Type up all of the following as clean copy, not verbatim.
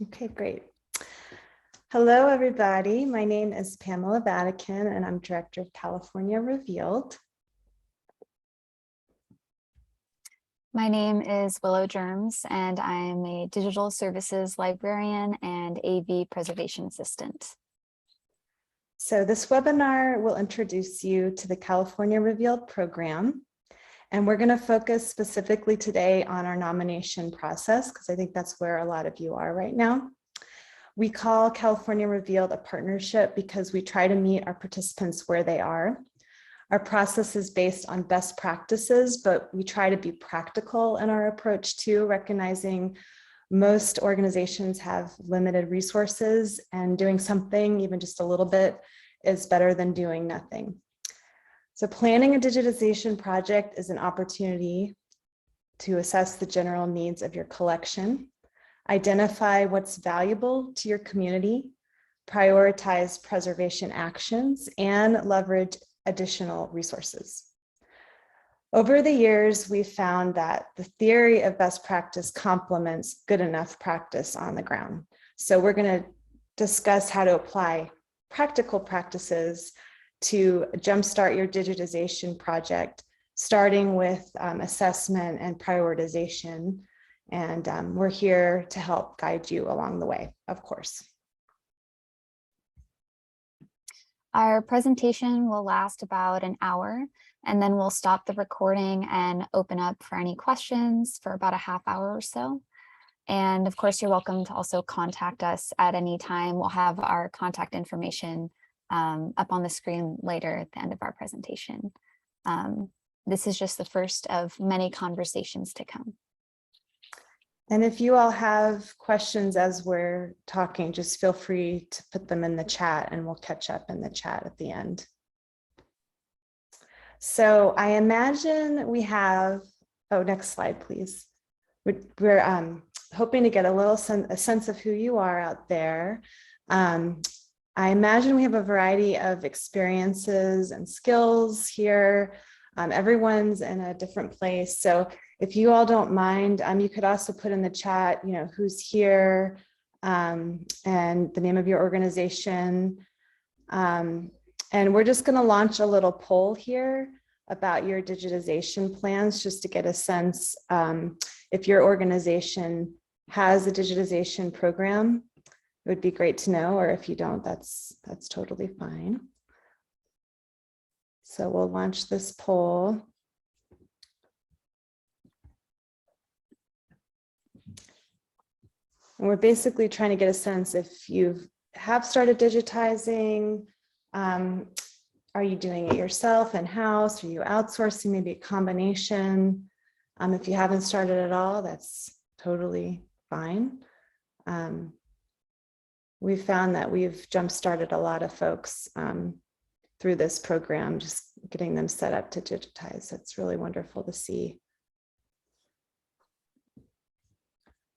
Okay, great. Hello, everybody. My name is Pamela Vatican, and I'm Director of California Revealed. My name is Willow Germs, and I'm a Digital Services Librarian and AV Preservation Assistant. So this webinar will introduce you to the California Revealed program. And we're going to focus specifically today on our nomination process, because I think that's where a lot of you are right now. We call California Revealed a partnership because we try to meet our participants where they are. Our process is based on best practices, but we try to be practical in our approach too, recognizing most organizations have limited resources, and doing something, even just a little bit, is better than doing nothing. So planning a digitization project is an opportunity to assess the general needs of your collection, identify what's valuable to your community, prioritize preservation actions, and leverage additional resources. Over the years, we've found that the theory of best practice complements good enough practice on the ground. So we're going to discuss how to apply practical practices to jumpstart your digitization project, starting with assessment and prioritization. And we're here to help guide you along the way, of course. Our presentation will last about an hour, and then we'll stop the recording and open up for any questions for about a half hour or so. And of course, you're welcome to also contact us at any time. We'll have our contact information up on the screen later at the end of our presentation. This is just the first of many conversations to come. And if you all have questions as we're talking, just feel free to put them in the chat and we'll catch up in the chat at the end. So I imagine we have, oh, next slide, please. We're hoping to get a sense of who you are out there. I imagine we have a variety of experiences and skills here. Everyone's in a different place. So if you all don't mind, you could also put in the chat, who's here and the name of your organization. And we're just going to launch a little poll here about your digitization plans, just to get a sense if your organization has a digitization program. It would be great to know, or if you don't, that's totally fine. So we'll launch this poll. And we're basically trying to get a sense if you have started digitizing. Are you doing it yourself in-house? Are you outsourcing, maybe a combination? If you haven't started at all, that's totally fine. We've found that we've jump-started a lot of folks through this program, just getting them set up to digitize. It's really wonderful to see.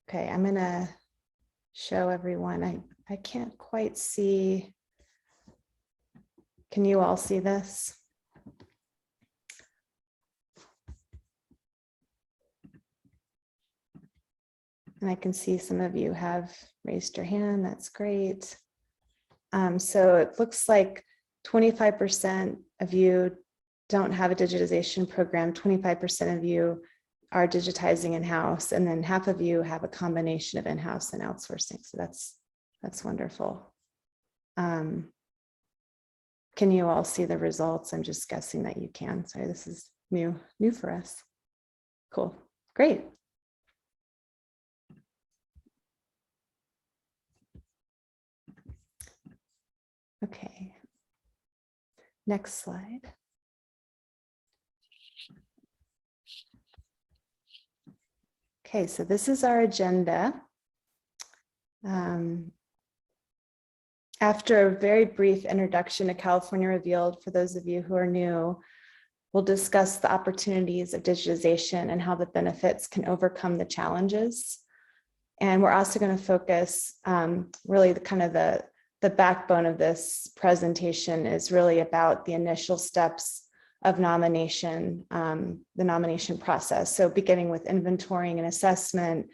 Okay, I'm gonna show everyone. I can't quite see. Can you all see this? And I can see some of you have raised your hand. That's great. So it looks like 25% of you don't have a digitization program, 25% of you are digitizing in-house, and then half of you have a combination of in-house and outsourcing. So that's wonderful. Can you all see the results? I'm just guessing that you can. Sorry, this is new for us. Cool, great. Okay, next slide. Okay, so this is our agenda. After a very brief introduction to California Revealed, for those of you who are new, we'll discuss the opportunities of digitization and how the benefits can overcome the challenges. And we're also going to focus really the backbone of this presentation is really about the initial steps of nomination, the nomination process. So beginning with inventorying and assessment,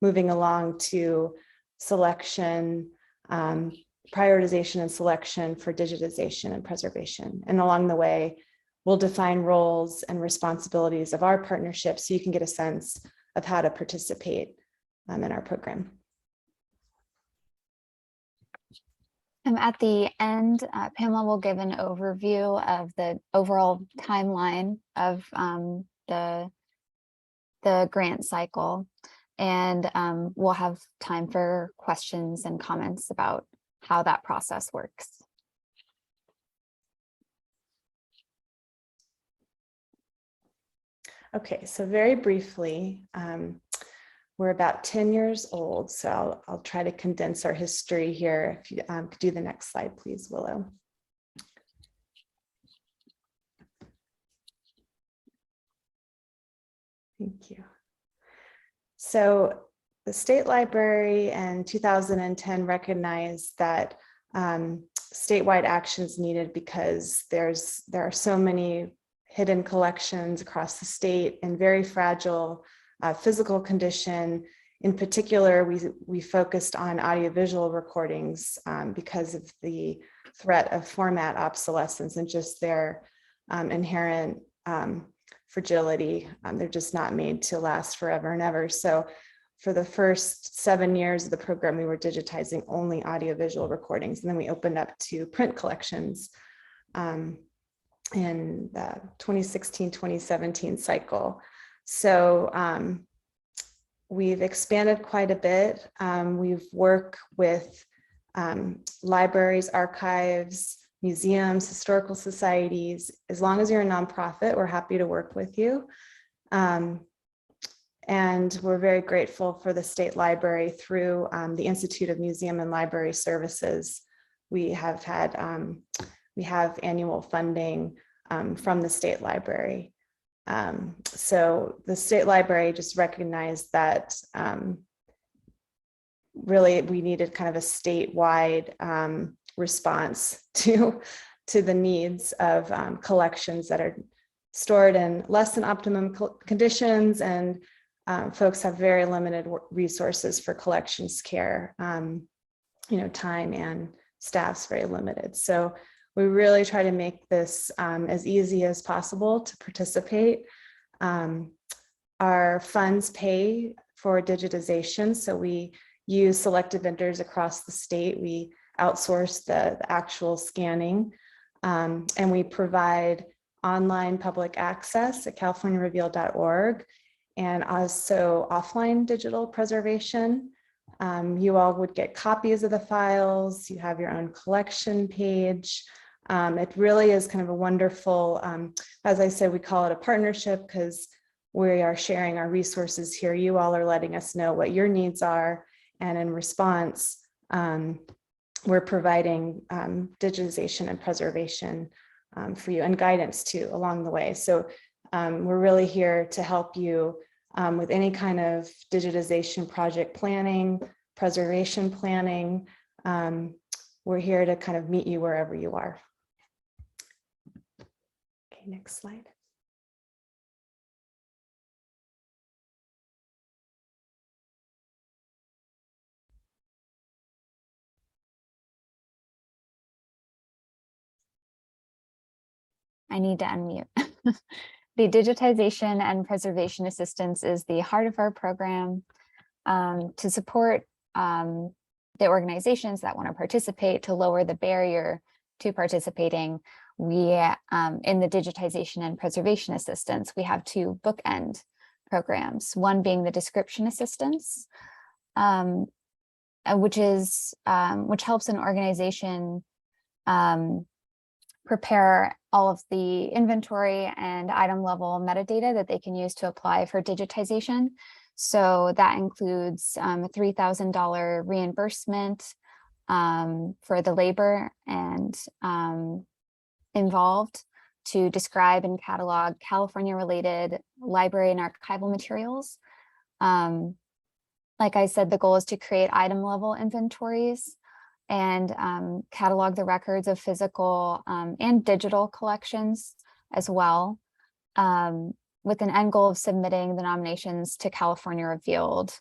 moving along to selection, prioritization and selection for digitization and preservation. And along the way, we'll define roles and responsibilities of our partnership so you can get a sense of how to participate in our program. At the end, Pamela will give an overview of the overall timeline of the grant cycle, and we'll have time for questions and comments about how that process works. Okay, so very briefly, we're about 10 years old, so I'll try to condense our history here. If you could do the next slide, please, Willow. Thank you. So the State Library in 2010 recognized that statewide actions needed because there are so many hidden collections across the state in very fragile physical condition. In particular, we focused on audiovisual recordings because of the threat of format obsolescence and just their inherent fragility. They're just not made to last forever and ever. So for the first 7 years of the program, we were digitizing only audiovisual recordings. And then we opened up to print collections in the 2016-2017 cycle. So we've expanded quite a bit. We've worked with libraries, archives, museums, historical societies. As long as you're a nonprofit, we're happy to work with you. And we're very grateful for the State Library through the Institute of Museum and Library Services. We have annual funding from the State Library. So the State Library just recognized that really we needed kind of a statewide response to the needs of collections that are stored in less than optimum conditions, and folks have very limited resources for collections care. Time and staff's very limited. So we really try to make this as easy as possible to participate. Our funds pay for digitization, so we use selected vendors across the state. We outsource the actual scanning, and we provide online public access at californiarevealed.org, and also offline digital preservation. You all would get copies of the files. You have your own collection page. It really is kind of a wonderful, as I said, we call it a partnership because we are sharing our resources here. You all are letting us know what your needs are. And in response, we're providing digitization and preservation for you, and guidance too along the way. So we're really here to help you with any kind of digitization project planning, preservation planning. We're here to kind of meet you wherever you are. Okay, next slide. I need to unmute. The Digitization and Preservation Assistance is the heart of our program to support the organizations that want to participate, to lower the barrier to participating. We, in the Digitization and Preservation Assistance, we have two bookend programs, one being the Description Assistance, which helps an organization prepare all of the inventory and item level metadata that they can use to apply for digitization. So that includes a $3,000 reimbursement for the labor and involved to describe and catalog California-related library and archival materials. Like I said, the goal is to create item-level inventories and catalog the records of physical and digital collections as well, with an end goal of submitting the nominations to California Revealed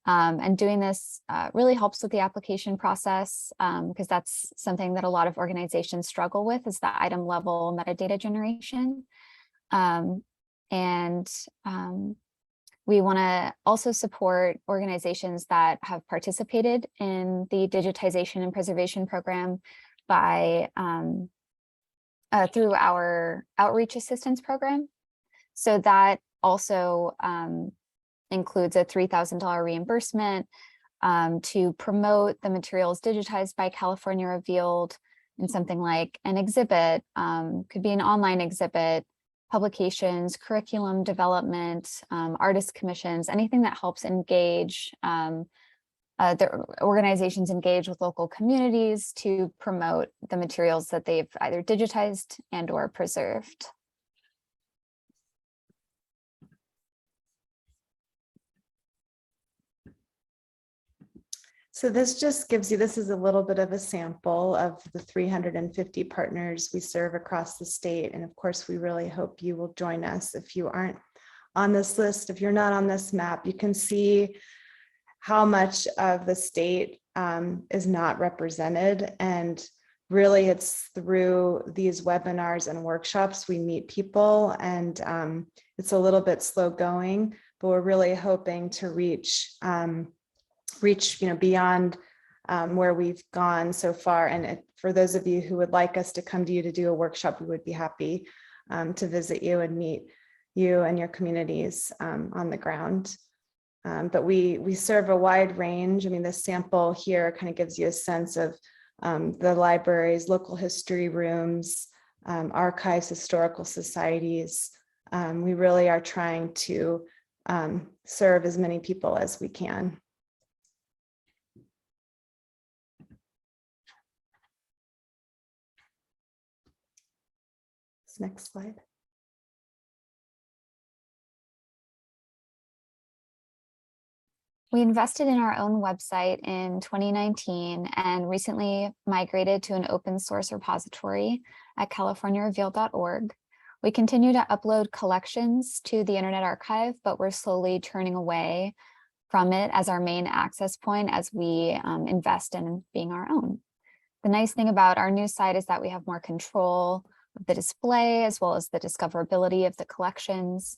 And doing this really helps with the application process because that's something that a lot of organizations struggle with, is the item level metadata generation. We want to also support organizations that have participated in the Digitization and Preservation program by through our outreach assistance program. So that also includes a $3,000 reimbursement to promote the materials digitized by California Revealed in something like an exhibit, could be an online exhibit, publications, curriculum development, artist commissions, anything that helps engage the organizations engage with local communities to promote the materials that they've either digitized and or preserved. So this just gives you, this is a little bit of a sample of the 350 partners we serve across the state. And of course, we really hope you will join us. If you aren't on this list, if you're not on this map, you can see how much of the state is not represented. And really it's through these webinars and workshops we meet people, and it's a little bit slow going, but we're really hoping to reach beyond where we've gone so far. And for those of you who would like us to come to you to do a workshop, we would be happy to visit you and meet you and your communities on the ground. But we serve a wide range. I mean, this sample here kind of gives you a sense of the libraries, local history rooms, archives, historical societies. We really are trying to serve as many people as we can. Next slide. We invested in our own website in 2019 and recently migrated to an open source repository at californiarevealed.org. We continue to upload collections to the Internet Archive, but we're slowly turning away from it as our main access point as we invest in being our own. The nice thing about our new site is that we have more control of the display as well as the discoverability of the collections.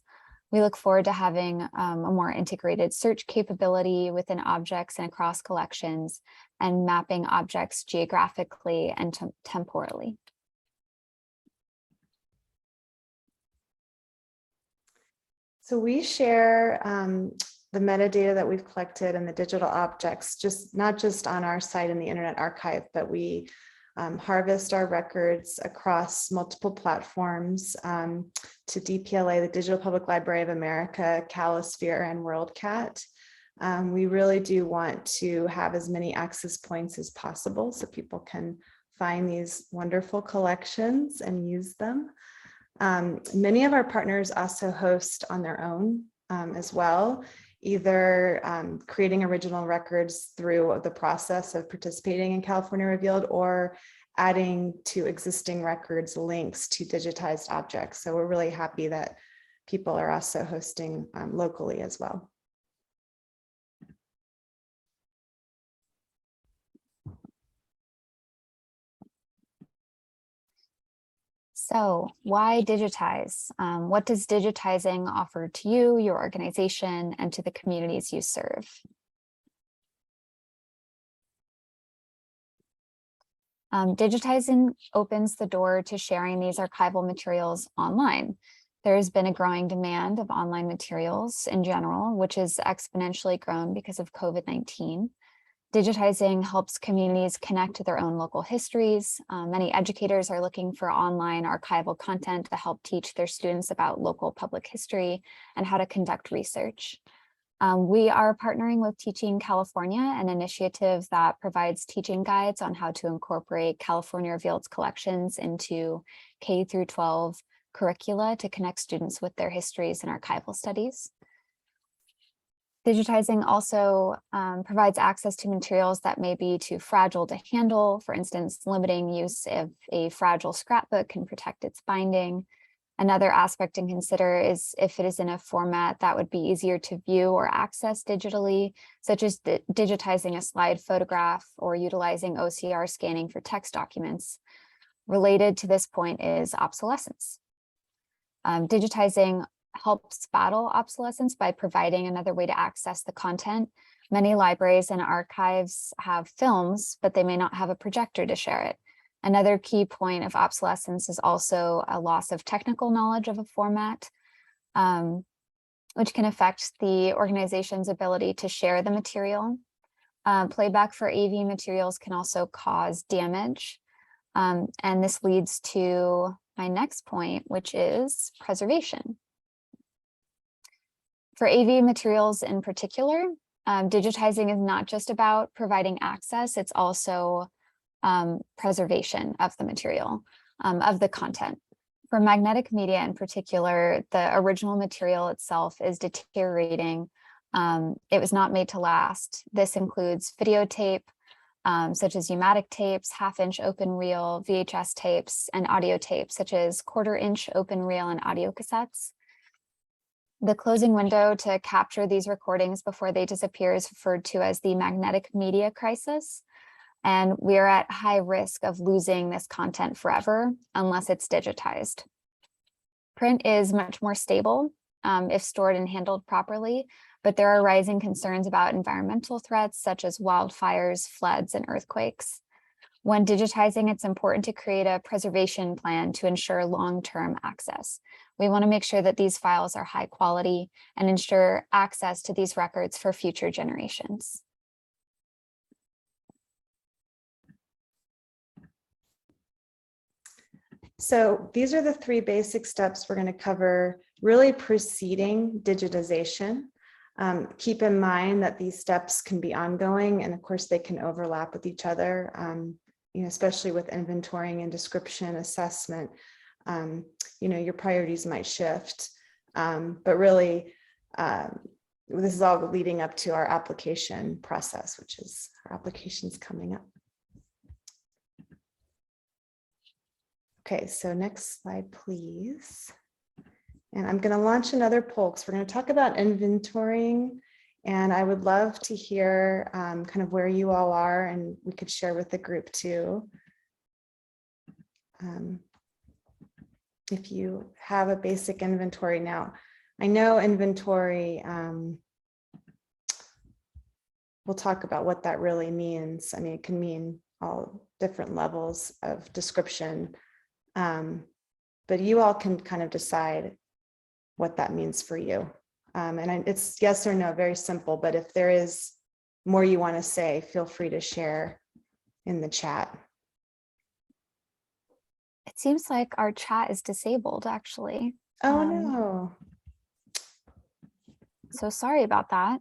We look forward to having a more integrated search capability within objects and across collections, and mapping objects geographically and temporally. So we share the metadata that we've collected and the digital objects, not just on our site in the Internet Archive, but we harvest our records across multiple platforms to DPLA, the Digital Public Library of America, Calisphere, and WorldCat. We really do want to have as many access points as possible so people can find these wonderful collections and use them. Many of our partners also host on their own as well, either creating original records through the process of participating in California Revealed, or adding to existing records links to digitized objects. So we're really happy that people are also hosting locally as well. So why digitize? What does digitizing offer to you, your organization, and to the communities you serve? Digitizing opens the door to sharing these archival materials online. There's been a growing demand of online materials in general, which has exponentially grown because of COVID-19. Digitizing helps communities connect to their own local histories. Many educators are looking for online archival content to help teach their students about local public history and how to conduct research. We are partnering with Teaching California, an initiative that provides teaching guides on how to incorporate California Revealed's collections into K-12 curricula to connect students with their histories and archival studies. Digitizing also provides access to materials that may be too fragile to handle. For instance, limiting use of a fragile scrapbook can protect its binding. Another aspect to consider is if it is in a format that would be easier to view or access digitally, such as digitizing a slide photograph or utilizing OCR scanning for text documents. Related to this point is obsolescence. Digitizing helps battle obsolescence by providing another way to access the content. Many libraries and archives have films, but they may not have a projector to share it. Another key point of obsolescence is also a loss of technical knowledge of a format, which can affect the organization's ability to share the material. Playback for AV materials can also cause damage. And this leads to my next point, which is preservation. For AV materials in particular, digitizing is not just about providing access, it's also preservation of the material, of the content. For magnetic media in particular, the original material itself is deteriorating. It was not made to last. This includes videotape, such as pneumatic tapes, half-inch open reel, VHS tapes, and audio tapes, such as quarter-inch open reel and audio cassettes. The closing window to capture these recordings before they disappear is referred to as the magnetic media crisis. And we are at high risk of losing this content forever unless it's digitized. Print is much more stable if stored and handled properly, but there are rising concerns about environmental threats such as wildfires, floods, and earthquakes. When digitizing, it's important to create a preservation plan to ensure long-term access. We want to make sure that these files are high quality and ensure access to these records for future generations. So these are the three basic steps we're going to cover really preceding digitization. Keep in mind that these steps can be ongoing, and of course they can overlap with each other, especially with inventorying and description assessment. Your priorities might shift, but really this is all leading up to our application process, which is our applications coming up. Okay, so next slide, please. And I'm going to launch another poll because we're going to talk about inventorying. And I would love to hear kind of where you all are, and we could share with the group too. If you have a basic inventory now. I know inventory, we'll talk about what that really means. I mean, it can mean all different levels of description. But you all can kind of decide what that means for you. And it's yes or no, very simple, but if there is more you want to say, feel free to share in the chat. It seems like our chat is disabled, actually. Oh, no. So sorry about that.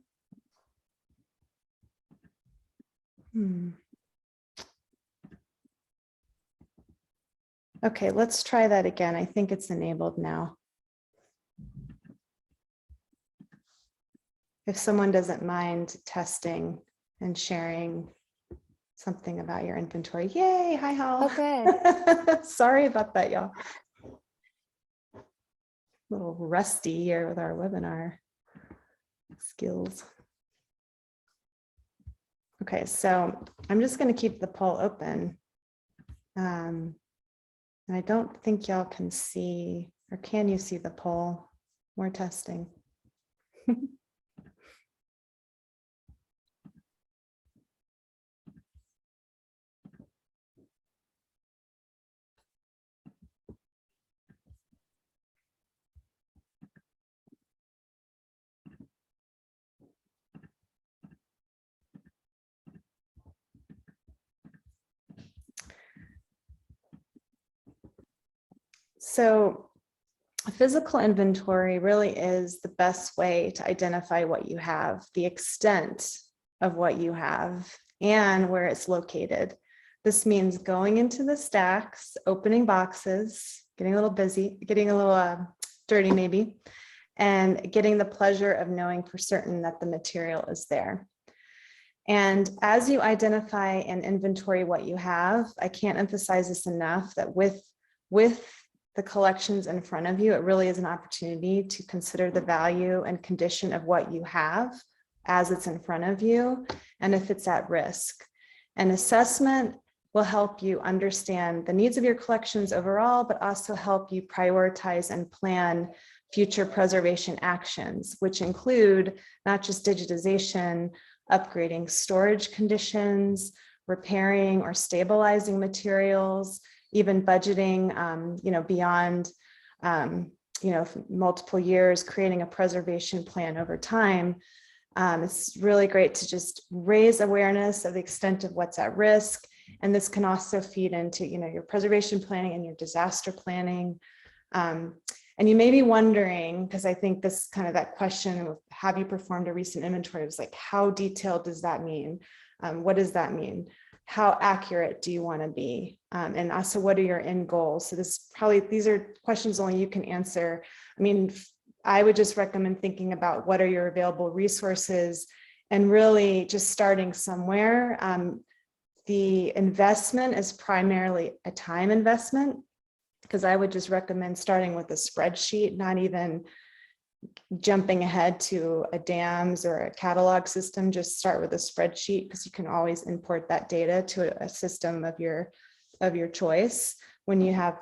Okay, let's try that again. I think it's enabled now. If someone doesn't mind testing and sharing something about your inventory. Yay, hi Hal. Oh, good. Sorry about that, y'all. A little rusty here with our webinar skills. Okay, so I'm just going to keep the poll open. And I don't think y'all can see, or can you see the poll? More testing. So a physical inventory really is the best way to identify what you have, the extent of what you have, and where it's located. This means going into the stacks, opening boxes, getting a little busy, getting a little dirty maybe, and getting the pleasure of knowing for certain that the material is there. And as you identify and inventory what you have, I can't emphasize this enough, that with the collections in front of you, it really is an opportunity to consider the value and condition of what you have as it's in front of you, and if it's at risk. An assessment will help you understand the needs of your collections overall, but also help you prioritize and plan future preservation actions, which include not just digitization, upgrading storage conditions, repairing or stabilizing materials, even budgeting, beyond, multiple years, creating a preservation plan over time. It's really great to just raise awareness of the extent of what's at risk. And this can also feed into, your preservation planning and your disaster planning. And you may be wondering, because I think this kind of that question of have you performed a recent inventory, was like, how detailed does that mean? What does that mean? How accurate do you want to be? And also, what are your end goals? So these are questions only you can answer. I mean, I would just recommend thinking about what are your available resources and really just starting somewhere. The investment is primarily a time investment, because I would just recommend starting with a spreadsheet, not even jumping ahead to a DAMS or a catalog system. Just start with a spreadsheet, because you can always import that data to a system of your choice when you have,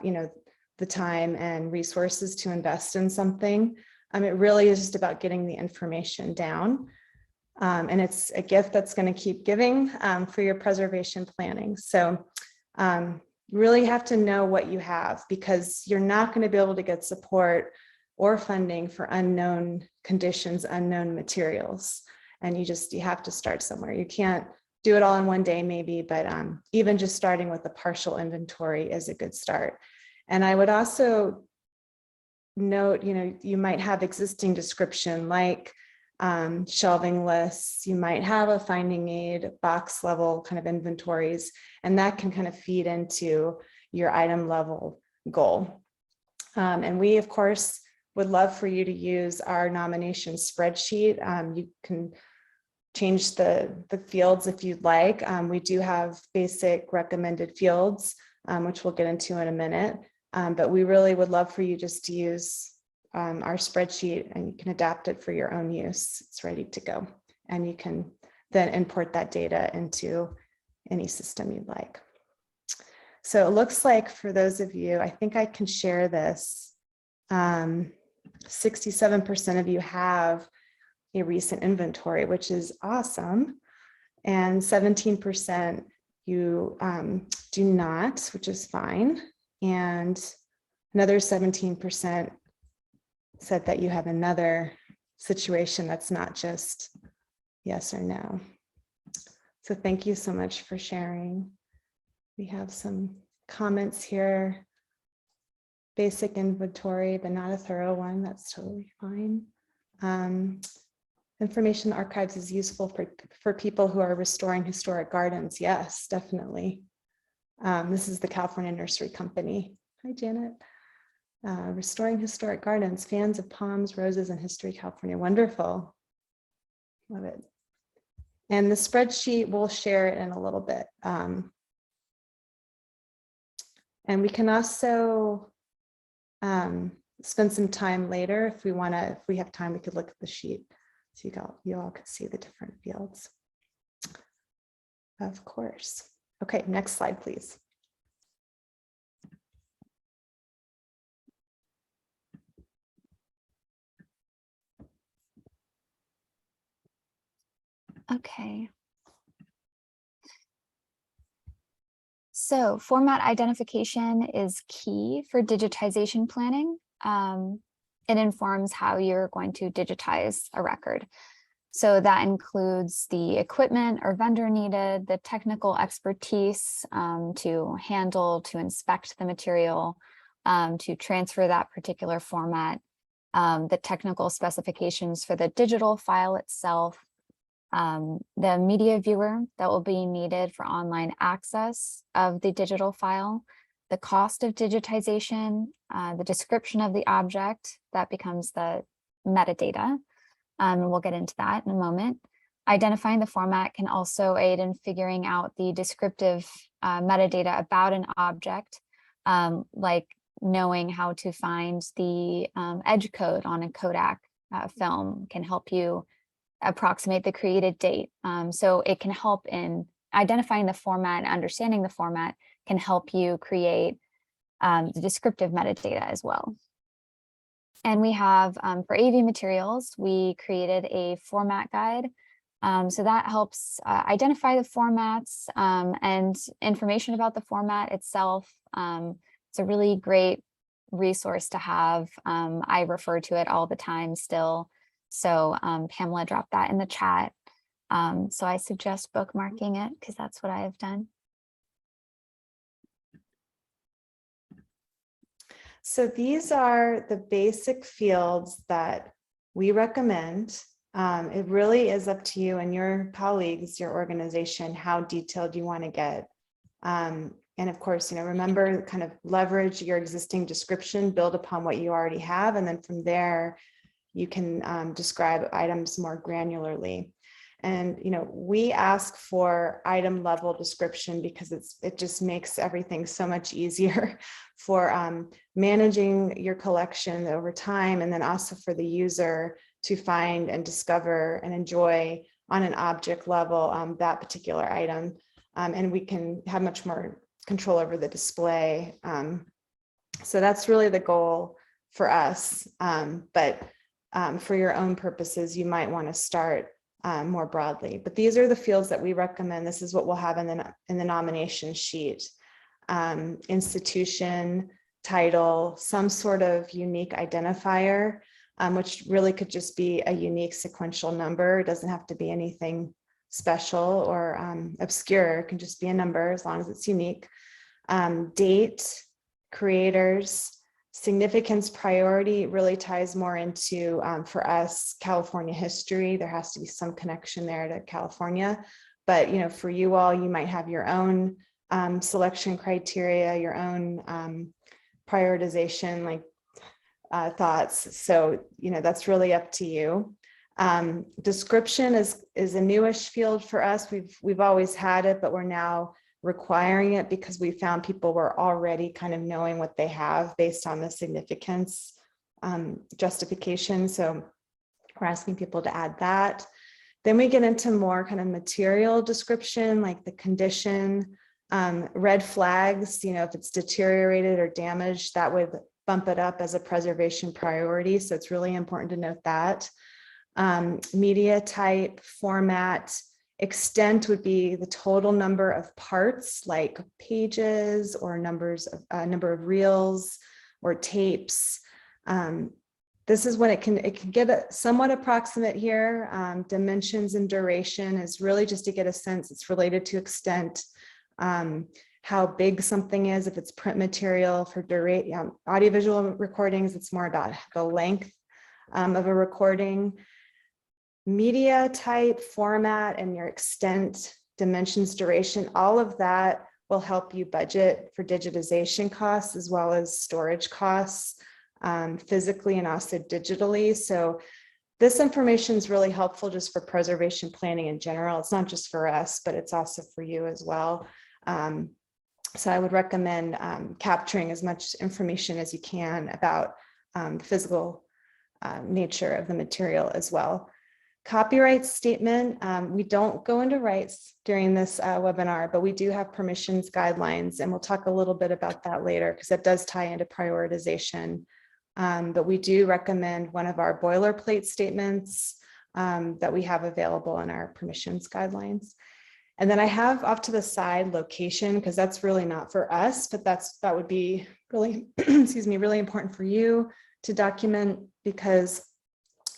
the time and resources to invest in something. It really is just about getting the information down. And it's a gift that's going to keep giving for your preservation planning. So really have to know what you have, because you're not going to be able to get support or funding for unknown conditions, unknown materials. And you have to start somewhere. You can't do it all in one day maybe, but even just starting with a partial inventory is a good start. And I would also note, you might have existing description like shelving lists, you might have a finding aid, box level kind of inventories, and that can kind of feed into your item level goal. And we, of course, would love for you to use our nomination spreadsheet. You can change the fields if you'd like. We do have basic recommended fields, which we'll get into in a minute. But we really would love for you just to use our spreadsheet, and you can adapt it for your own use. It's ready to go. And you can then import that data into any system you'd like. So it looks like for those of you, I think I can share this. 67% of you have a recent inventory, which is awesome. And 17% you do not, which is fine. And another 17% said that you have another situation that's not just yes or no. So thank you so much for sharing. We have some comments here. Basic inventory, but not a thorough one. That's totally fine. Information archives is useful for people who are restoring historic gardens. Yes, definitely. This is the California Nursery Company. Hi, Janet. Restoring historic gardens, fans of palms, roses, and history, California. Wonderful. Love it. And the spreadsheet, we'll share it in a little bit. And we can also spend some time later if we want to. If we have time, we could look at the sheet so you all could see the different fields. Of course. Okay, next slide, please. Okay. So format identification is key for digitization planning. It informs how you're going to digitize a record. So that includes the equipment or vendor needed, the technical expertise to handle, to inspect the material, to transfer that particular format, the technical specifications for the digital file itself, the media viewer that will be needed for online access of the digital file, the cost of digitization, the description of the object, that becomes the metadata. And we'll get into that in a moment. Identifying the format can also aid in figuring out the descriptive metadata about an object, like knowing how to find the edge code on a Kodak film can help you approximate the created date. So it can help in identifying the format and understanding the format can help you create the descriptive metadata as well. And we have, for AV materials, we created a format guide. So that helps identify the formats and information about the format itself. It's a really great resource to have. I refer to it all the time still. So Pamela dropped that in the chat. So I suggest bookmarking it because that's what I have done. So these are the basic fields that we recommend. It really is up to you and your colleagues, your organization, how detailed you want to get. And of course, remember, kind of leverage your existing description, build upon what you already have, and then from there, you can describe items more granularly. And we ask for item level description because it just makes everything so much easier for managing your collection over time, and then also for the user to find and discover and enjoy on an object level that particular item. And we can have much more control over the display. So that's really the goal for us. But for your own purposes, you might want to start more broadly. But these are the fields that we recommend. This is what we'll have in the nomination sheet. Institution, title, some sort of unique identifier, which really could just be a unique sequential number. It doesn't have to be anything special or obscure. It can just be a number as long as it's unique. Date, creators, significance, priority really ties more into, for us, California history. There has to be some connection there to California. But for you all, you might have your own selection criteria, your own prioritization, like thoughts. So that's really up to you. Description is a newish field for us. We've always had it, but we're now requiring it because we found people were already kind of knowing what they have based on the significance justification. So we're asking people to add that. Then we get into more kind of material description, like the condition, red flags, if it's deteriorated or damaged, that would bump it up as a preservation priority. So it's really important to note that. Media type, format, extent would be the total number of parts, like pages or number of reels or tapes. This is when it can get a somewhat approximate here. Dimensions and duration is really just to get a sense. It's related to extent, how big something is. If it's print material for audiovisual recordings, it's more about the length of a recording. Media type, format, and your extent, dimensions, duration, all of that will help you budget for digitization costs as well as storage costs, physically and also digitally. So this information is really helpful just for preservation planning in general. It's not just for us, but it's also for you as well. So I would recommend capturing as much information as you can about the physical nature of the material as well. Copyright statement, we don't go into rights during this webinar, but we do have permissions guidelines, and we'll talk a little bit about that later because that does tie into prioritization. But we do recommend one of our boilerplate statements that we have available in our permissions guidelines. And then I have off to the side location, because that's really not for us, but that would be really, excuse me, really important for you to document, because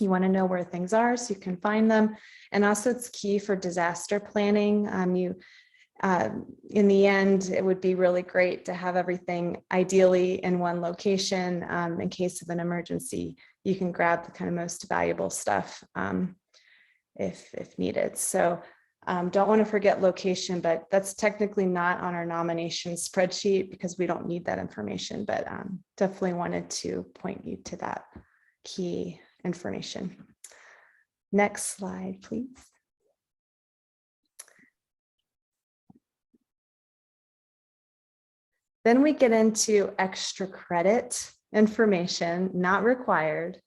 you want to know where things are so you can find them. And also it's key for disaster planning. In the end, it would be really great to have everything ideally in one location. In case of an emergency, you can grab the kind of most valuable stuff if needed. So don't want to forget location, but that's technically not on our nomination spreadsheet because we don't need that information, but definitely wanted to point you to that key information. Next slide, please. Then we get into extra credit information, not required,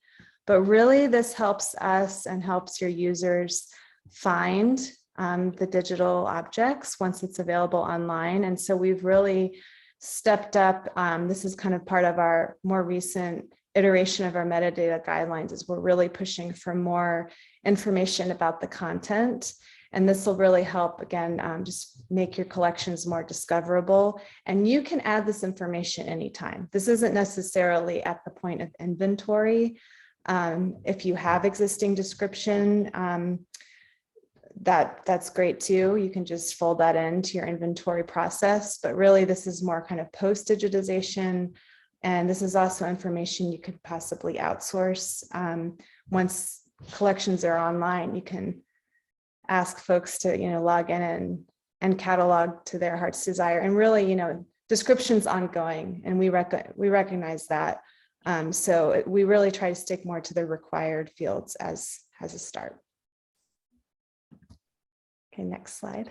but really this helps us and helps your users find the digital objects once it's available online. And so we've really stepped up. This is kind of part of our more recent iteration of our metadata guidelines, is we're really pushing for more information about the content. And this will really help, again, just make your collections more discoverable. And you can add this information anytime. This isn't necessarily at the point of inventory. If you have existing description, that's great too. You can just fold that into your inventory process. But really, this is more kind of post-digitization. And this is also information you could possibly outsource. Once collections are online, you can ask folks to, log in and catalog to their heart's desire. And really, description's ongoing, and we recognize that. So we really try to stick more to the required fields as a start. Okay, next slide.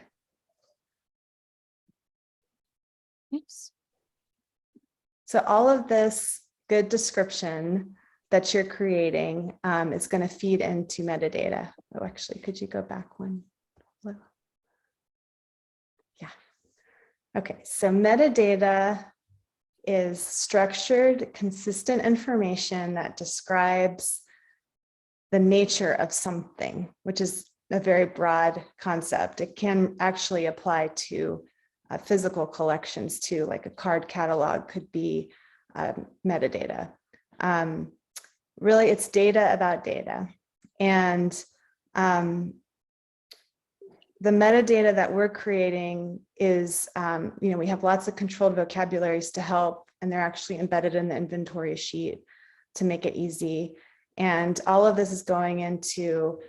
Oops. So all of this good description that you're creating is going to feed into metadata. Oh, actually, could you go back one? Yeah. Okay, so metadata is structured, consistent information that describes the nature of something, which is a very broad concept. It can actually apply to physical collections too, like a card catalog could be metadata. Really, it's data about data. And the metadata that we're creating is, we have lots of controlled vocabularies to help, and they're actually embedded in the inventory sheet to make it easy. And all of this is going into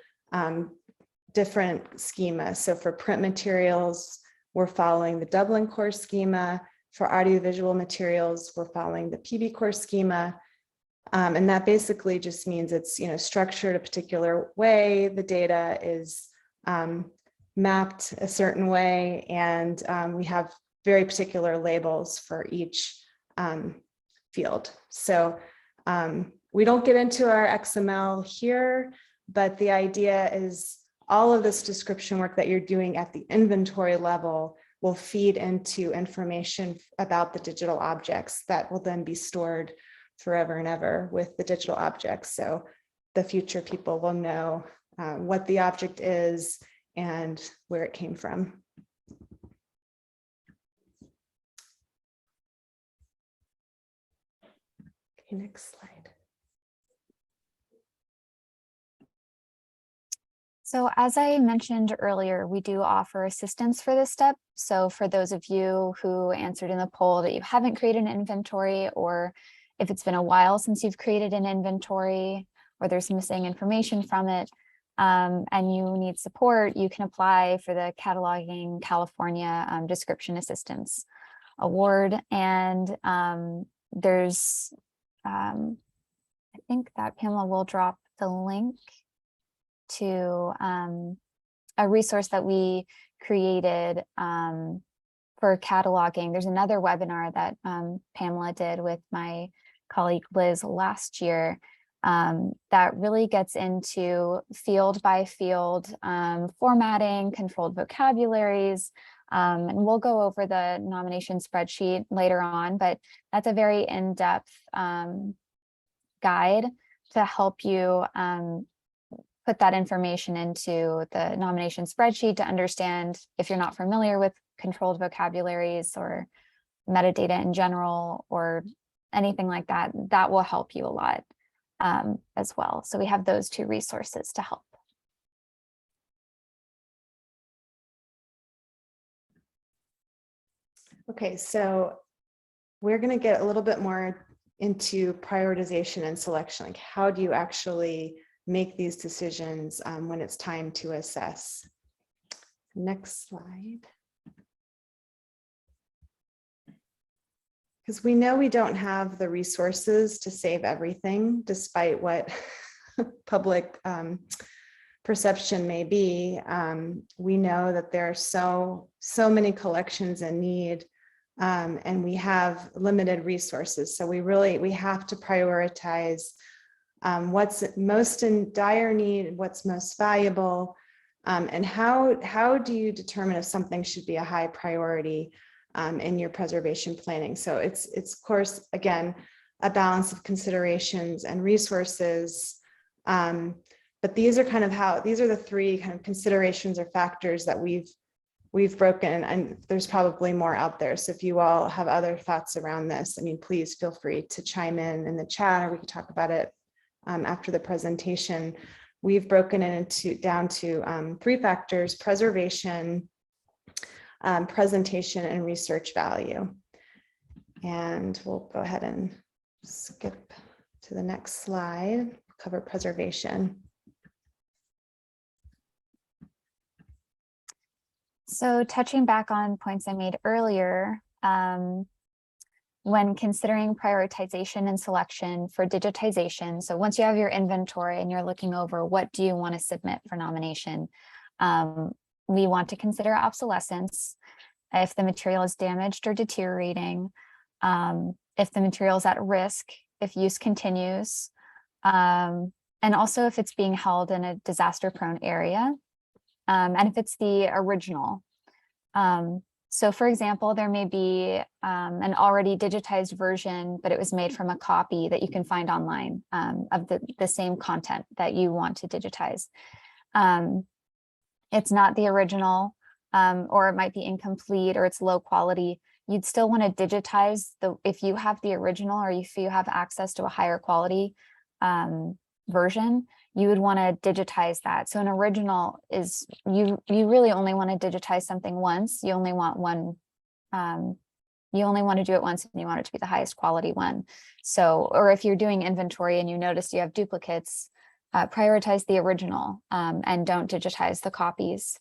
different schemas. So for print materials, we're following the Dublin core schema. For audiovisual materials, we're following the PB core schema. And that basically just means it's structured a particular way. The data is mapped a certain way, and we have very particular labels for each field. So we don't get into our XML here, but the idea is all of this description work that you're doing at the inventory level will feed into information about the digital objects that will then be stored forever and ever with the digital objects. So the future people will know what the object is and where it came from. Okay, next slide. So as I mentioned earlier, we do offer assistance for this step. So for those of you who answered in the poll that you haven't created an inventory, or if it's been a while since you've created an inventory, or there's missing information from it, and you need support, you can apply for the Cataloging California Description Assistance Award. And there's, I think that Pamela will drop the link to a resource that we created for cataloging. There's another webinar that Pamela did with my colleague Liz last year that really gets into field by field formatting, controlled vocabularies, and we'll go over the nomination spreadsheet later on, but that's a very in-depth guide to help you put that information into the nomination spreadsheet to understand if you're not familiar with controlled vocabularies or metadata in general or anything like that. That will help you a lot as well. So we have those two resources to help. Okay, so we're going to get a little bit more into prioritization and selection. Like, how do you actually make these decisions when it's time to assess? Next slide. Because we know we don't have the resources to save everything, despite what public perception may be. We know that there are so many collections in need and we have limited resources. So we have to prioritize what's most in dire need, what's most valuable, and how do you determine if something should be a high priority in your preservation planning? So it's of course, again, a balance of considerations and resources. But these are the three kind of considerations or factors that we've broken, and there's probably more out there. So if you all have other thoughts around this, I mean, please feel free to chime in the chat, or we could talk about it after the presentation. We've broken it down to three factors: preservation, presentation, and research value. And we'll go ahead and skip to the next slide, cover preservation. So touching back on points I made earlier, when considering prioritization and selection for digitization, so once you have your inventory and you're looking over what do you want to submit for nomination, we want to consider obsolescence, if the material is damaged or deteriorating, if the material is at risk, if use continues, and also if it's being held in a disaster-prone area, and if it's the original. So for example, there may be an already digitized version, but it was made from a copy that you can find online of the same content that you want to digitize. It's not the original, or it might be incomplete, or it's low quality. You'd still want to digitize if you have the original, or if you have access to a higher quality version, you would want to digitize that. So an original is, you really only want to digitize something once. You only want one, you only want to do it once, and you want it to be the highest quality one. So, or if you're doing inventory and you notice you have duplicates, prioritize the original and don't digitize the copies,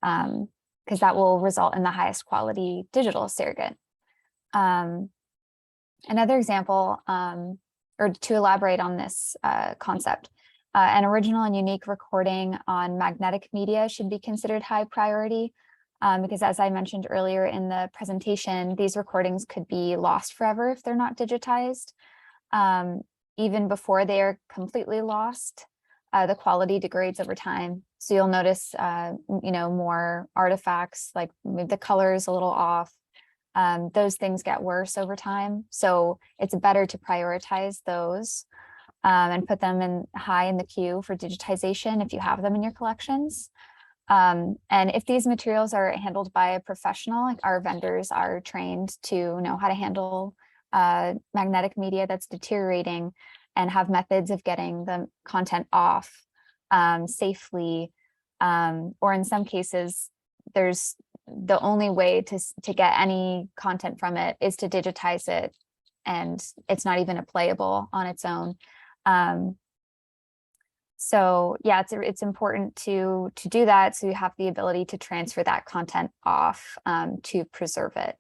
because that will result in the highest quality digital surrogate. Another example, or to elaborate on this concept, an original and unique recording on magnetic media should be considered high priority, because as I mentioned earlier in the presentation, these recordings could be lost forever if they're not digitized. Even before they are completely lost, the quality degrades over time. So you'll notice, more artifacts, like maybe the color is a little off. Those things get worse over time. So it's better to prioritize those and put them high in the queue for digitization if you have them in your collections. And if these materials are handled by a professional, like our vendors are trained to know how to handle magnetic media that's deteriorating and have methods of getting the content off safely, or in some cases, there's the only way to get any content from it is to digitize it, and it's not even a playable on its own. So yeah, it's important to do that, so you have the ability to transfer that content off to preserve it.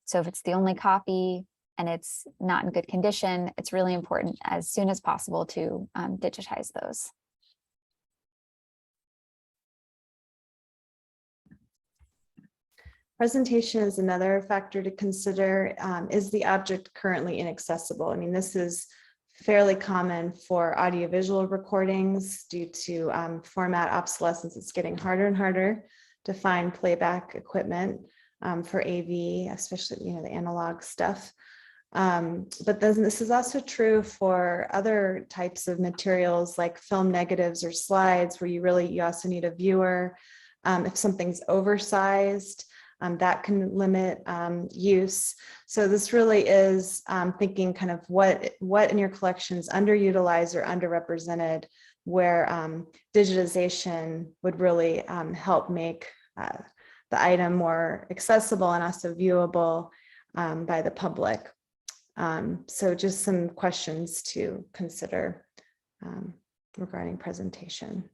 So if it's the only copy and it's not in good condition, it's really important as soon as possible to digitize those. Presentation is another factor to consider. Is the object currently inaccessible? I mean, this is fairly common for audiovisual recordings due to format obsolescence. It's getting harder and harder to find playback equipment for AV, especially the analog stuff. But this is also true for other types of materials like film negatives or slides, where you also need a viewer. If something's oversized, that can limit use. So this really is thinking kind of what in your collection is underutilized or underrepresented, where digitization would really help make the item more accessible and also viewable by the public. So just some questions to consider regarding presentation.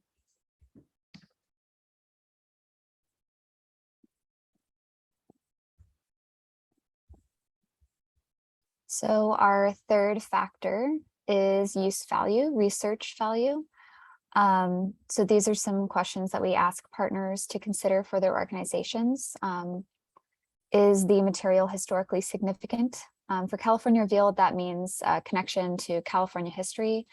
So our third factor is use value, research value. So these are some questions that we ask partners to consider for their organizations. Is the material historically significant? For California Revealed, that means a connection to California history.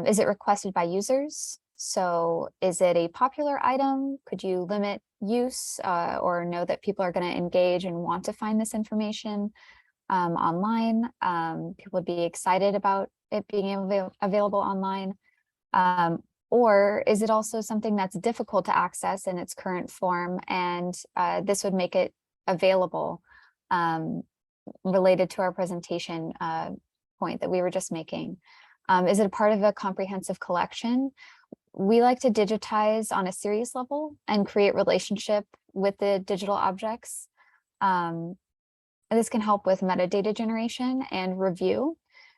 Is it requested by users? So is it a popular item? Could you limit use or know that people are going to engage and want to find this information online? People would be excited about it being available online. Or is it also something that's difficult to access in its current form, and this would make it available, related to our presentation point that we were just making? Is it a part of a comprehensive collection? We like to digitize on a serious level and create relationship with the digital objects. This can help with metadata generation and review,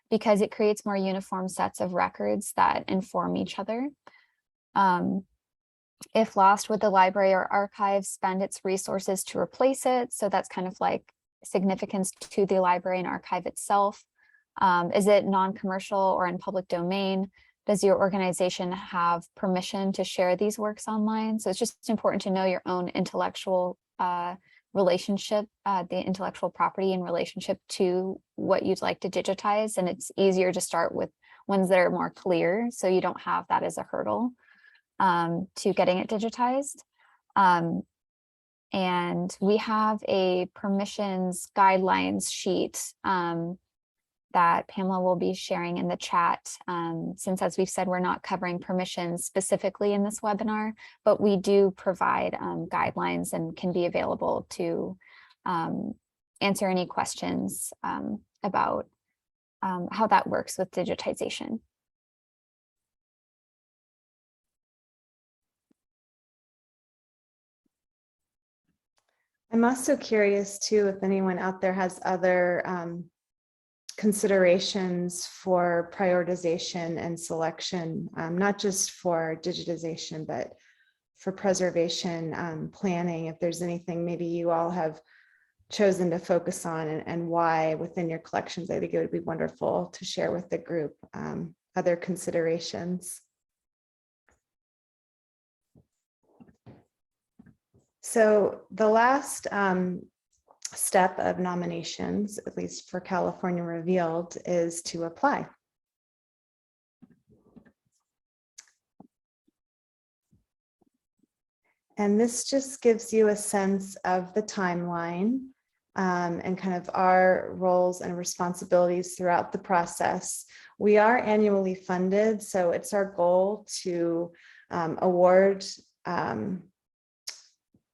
because it creates more uniform sets of records that inform each other. If lost, would the library or archive spend its resources to replace it? So that's kind of like significance to the library and archive itself. Is it non-commercial or in public domain? Does your organization have permission to share these works online? So it's just important to know your own intellectual relationship, the intellectual property in relationship to what you'd like to digitize. And it's easier to start with ones that are more clear, so you don't have that as a hurdle to getting it digitized. And we have a permissions guidelines sheet that Pamela will be sharing in the chat, since, as we've said, we're not covering permissions specifically in this webinar, but we do provide guidelines and can be available to answer any questions about how that works with digitization. I'm also curious too, if anyone out there has other considerations for prioritization and selection, not just for digitization, but for preservation planning. If there's anything maybe you all have chosen to focus on and why within your collections, I think it would be wonderful to share with the group other considerations. So the last step of nominations, at least for California Revealed, is to apply. And this just gives you a sense of the timeline and kind of our roles and responsibilities throughout the process. We are annually funded, so it's our goal to award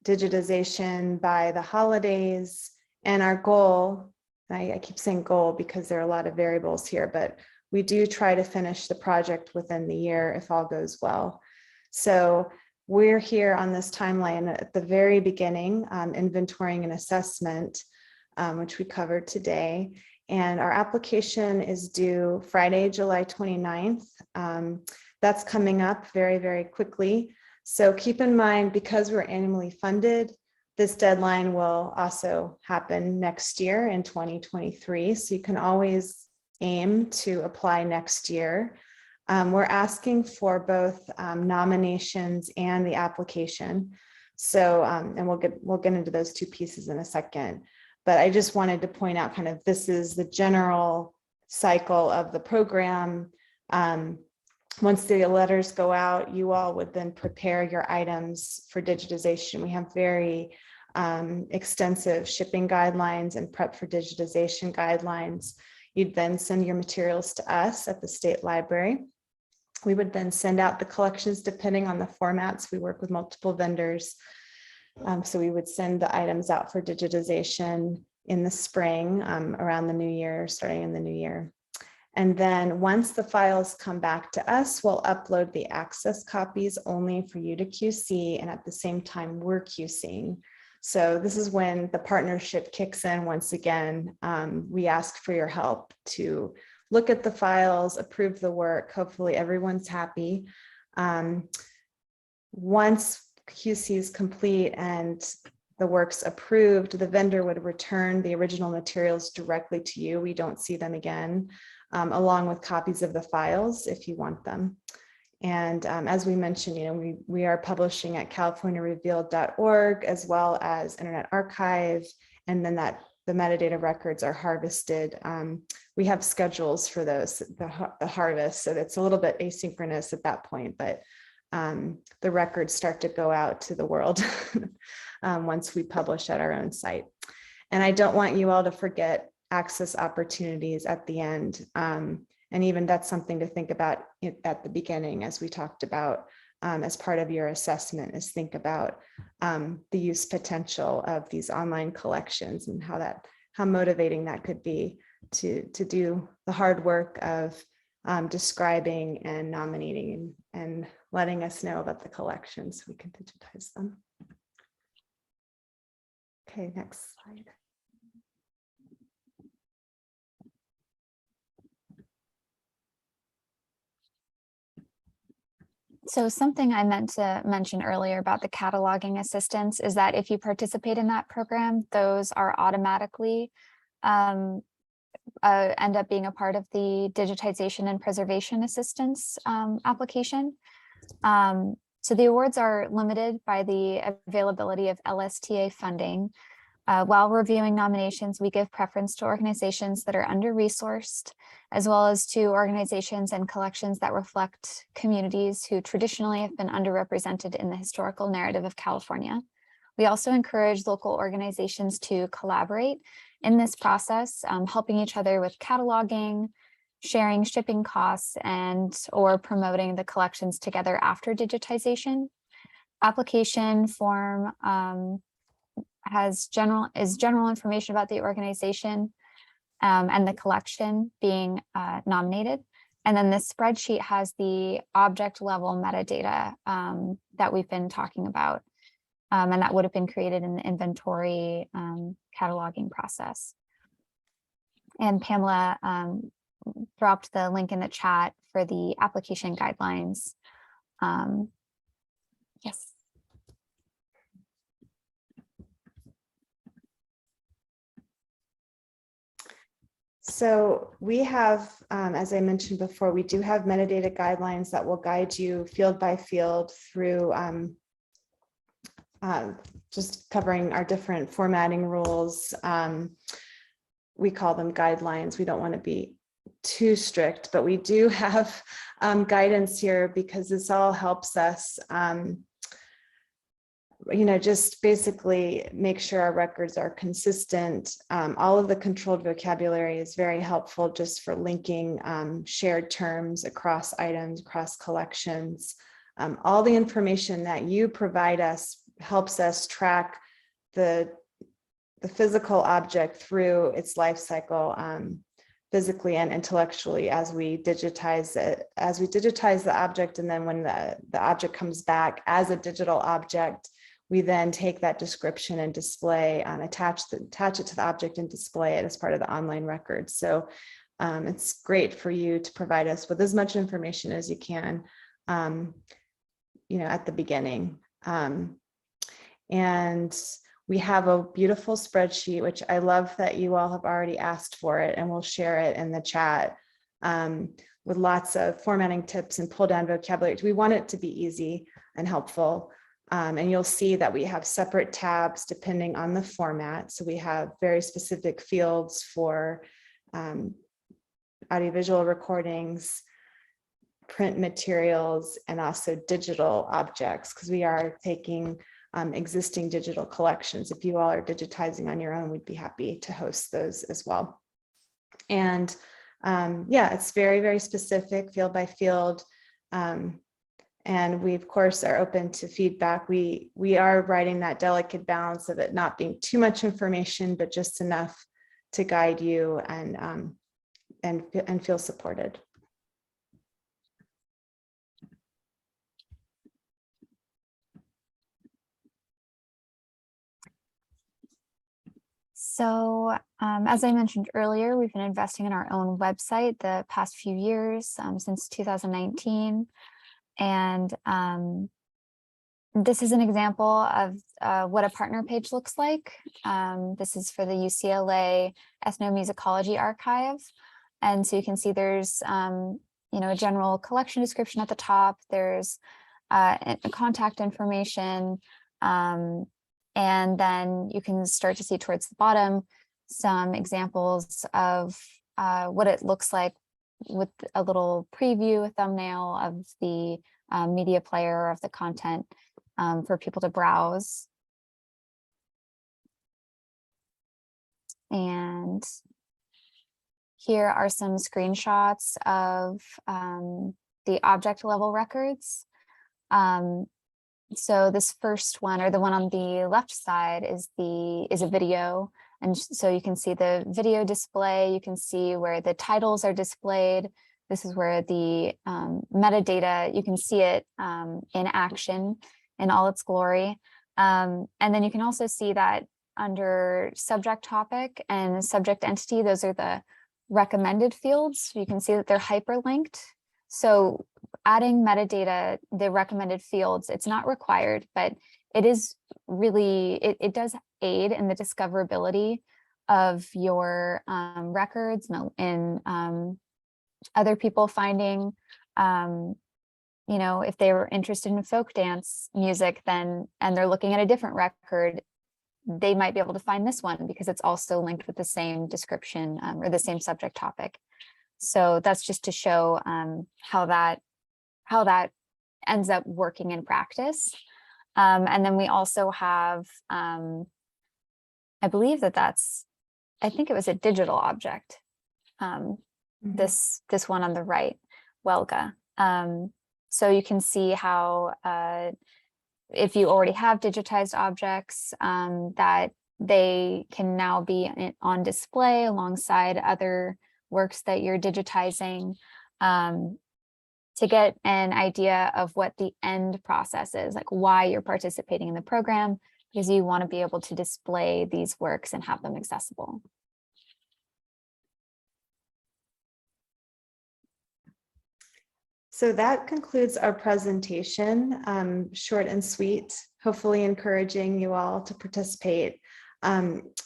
digitization by the holidays. And our goal, I keep saying goal because there are a lot of variables here, but we do try to finish the project within the year if all goes well. So we're here on this timeline at the very beginning, inventorying and assessment, which we covered today. And our application is due Friday, July 29th. That's coming up very, very quickly. So keep in mind, because we're annually funded, this deadline will also happen next year in 2023. So you can always aim to apply next year. We're asking for both nominations and the application. So, and we'll get into those two pieces in a second. But I just wanted to point out kind of this is the general cycle of the program. Once the letters go out, you all would then prepare your items for digitization. We have very extensive shipping guidelines and prep for digitization guidelines. You'd then send your materials to us at the State Library. We would then send out the collections depending on the formats. We work with multiple vendors. So we would send the items out for digitization in the spring, around the new year, starting in the new year. And then once the files come back to us, we'll upload the access copies only for you to QC, and at the same time we're QCing. So this is when the partnership kicks in once again. We ask for your help to look at the files, approve the work. Hopefully everyone's happy. Once QC is complete and the work's approved, the vendor would return the original materials directly to you. We don't see them again, along with copies of the files if you want them. And as we mentioned, we are publishing at californiarevealed.org as well as Internet Archive, and then the metadata records are harvested. We have schedules for those, the harvest, so it's a little bit asynchronous at that point, but the records start to go out to the world once we publish at our own site. And I don't want you all to forget access opportunities at the end. And even that's something to think about at the beginning, as we talked about as part of your assessment, is think about the use potential of these online collections and how motivating that could be to do the hard work of describing and nominating and letting us know about the collections so we can digitize them. Okay, next slide. So something I meant to mention earlier about the cataloging assistance is that if you participate in that program, those are automatically end up being a part of the digitization and preservation assistance application. So the awards are limited by the availability of LSTA funding. While reviewing nominations, we give preference to organizations that are under-resourced, as well as to organizations and collections that reflect communities who traditionally have been underrepresented in the historical narrative of California. We also encourage local organizations to collaborate in this process, helping each other with cataloging, sharing shipping costs, or promoting the collections together after digitization. Application form is general information about the organization and the collection being nominated. And then the spreadsheet has the object level metadata that we've been talking about, and that would have been created in the inventory cataloging process. And Pamela dropped the link in the chat for the application guidelines. Yes. So we have, as I mentioned before, we do have metadata guidelines that will guide you field by field through just covering our different formatting rules. We call them guidelines. We don't want to be too strict, but we do have guidance here because this all helps us just basically make sure our records are consistent. All of the controlled vocabulary is very helpful just for linking shared terms across items, across collections. All the information that you provide us helps us track the physical object through its life cycle, physically and intellectually, as we digitize it, as we digitize the object. And then when the object comes back as a digital object, we then take that description and display, attach it to the object and display it as part of the online record. So it's great for you to provide us with as much information as you can, at the beginning. And we have a beautiful spreadsheet, which I love that you all have already asked for it, and we'll share it in the chat with lots of formatting tips and pull down vocabulary. We want it to be easy and helpful. And you'll see that we have separate tabs depending on the format. So we have very specific fields for audiovisual recordings, print materials, and also digital objects, because we are taking existing digital collections. If you all are digitizing on your own, we'd be happy to host those as well. And yeah, it's very, very specific, field by field. And we, of course, are open to feedback. We are writing that delicate balance of it not being too much information, but just enough to guide you and feel supported. So as I mentioned earlier, we've been investing in our own website the past few years, since 2019. And this is an example of what a partner page looks like. This is for the UCLA Ethnomusicology Archive. And so you can see there's, a general collection description at the top. There's contact information, and then you can start to see towards the bottom some examples of what it looks like with a little preview, a thumbnail of the media player of the content for people to browse. And here are some screenshots of the object level records. So this first one, or the one on the left side, is a video. And so you can see the video display. You can see where the titles are displayed. This is where the metadata, you can see it in action in all its glory. And then you can also see that under subject topic and subject entity, those are the recommended fields. You can see that they're hyperlinked. So adding metadata, the recommended fields, it's not required, but it is really, it does aid in the discoverability of your records and other people finding, if they were interested in folk dance music, then, and they're looking at a different record, they might be able to find this one because it's also linked with the same description or the same subject topic. So that's just to show how that ends up working in practice. And then we also have, I believe I think it was a digital object. This one on the right, Welga. So you can see how if you already have digitized objects, that they can now be on display alongside other works that you're digitizing, to get an idea of what the end process is, like why you're participating in the program, because you want to be able to display these works and have them accessible. So that concludes our presentation, short and sweet, hopefully encouraging you all to participate.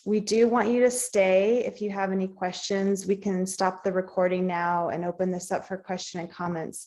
We do want you to stay. If you have any questions, we can stop the recording now and open this up for question and comments.